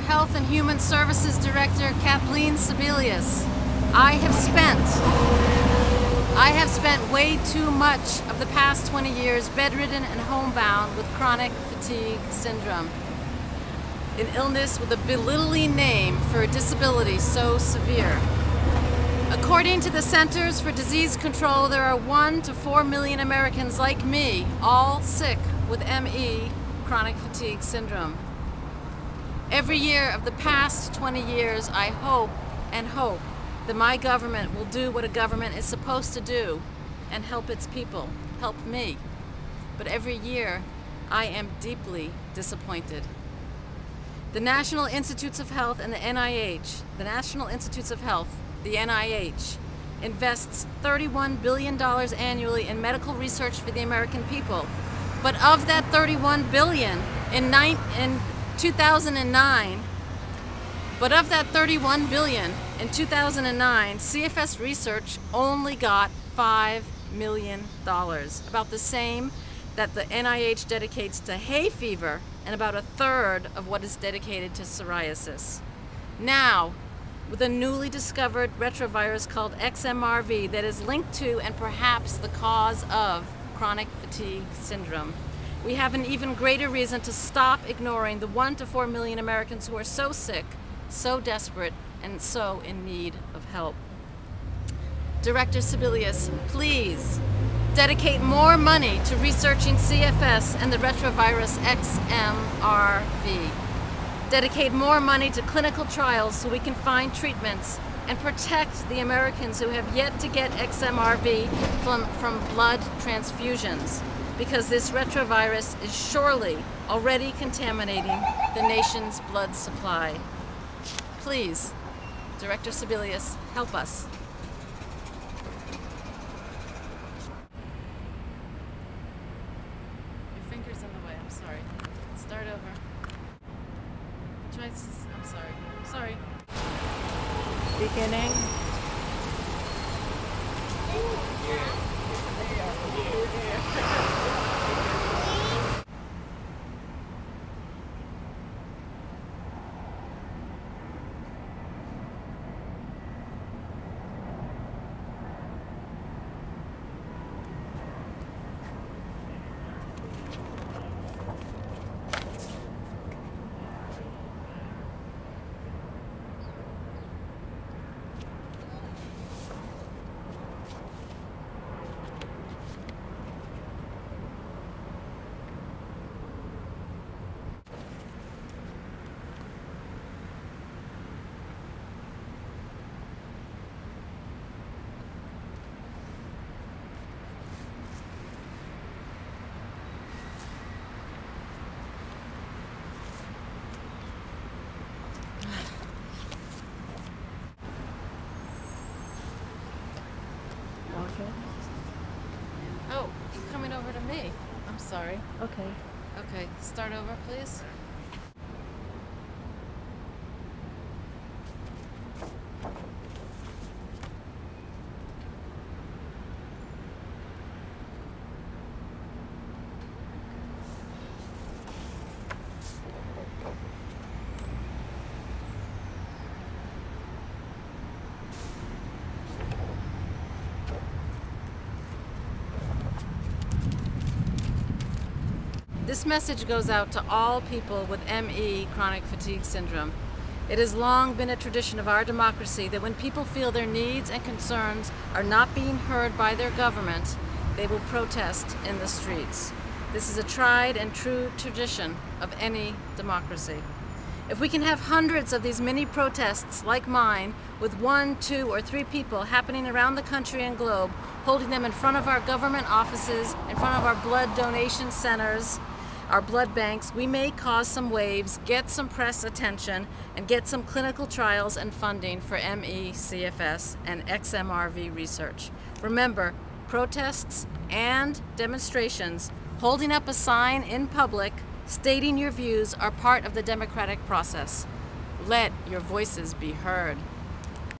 Health and Human Services Director Kathleen Sebelius. I have spent way too much of the past 20 years bedridden and homebound with chronic fatigue syndrome, an illness with a belittling name for a disability so severe. According to the Centers for Disease Control, there are 1 to 4 million Americans like me, all sick with ME, chronic fatigue syndrome. Every year of the past 20 years, I hope that my government will do what a government is supposed to do and help its people, help me. But every year, I am deeply disappointed. The National Institutes of Health and the NIH, the National Institutes of Health, the NIH, invests $31 billion annually in medical research for the American people. But of that $31 billion in 2009, CFS research only got $5 million, about the same that the NIH dedicates to hay fever and about a third of what is dedicated to psoriasis. Now, with a newly discovered retrovirus called XMRV that is linked to and perhaps the cause of chronic fatigue syndrome, we have an even greater reason to stop ignoring the 1 to 4 million Americans who are so sick, so desperate, and so in need of help. Director Sebelius, please dedicate more money to researching CFS and the retrovirus XMRV. Dedicate more money to clinical trials so we can find treatments and protect the Americans who have yet to get XMRV from blood transfusions, because this retrovirus is surely already contaminating the nation's blood supply. Please, Director Sebelius, help us. Your finger's in the way, I'm sorry. Start over. I'm sorry. Beginning. Oh, you're coming over to me. I'm sorry. Okay. Okay, start over, please. This message goes out to all people with ME, chronic fatigue syndrome. It has long been a tradition of our democracy that when people feel their needs and concerns are not being heard by their government, they will protest in the streets. This is a tried and true tradition of any democracy. If we can have hundreds of these mini protests like mine, with 1, 2, or 3 people happening around the country and globe, holding them in front of our government offices, in front of our blood donation centers, our blood banks, we may cause some waves, get some press attention, and get some clinical trials and funding for ME, CFS, and XMRV research. Remember, protests and demonstrations, holding up a sign in public, stating your views are part of the democratic process. Let your voices be heard.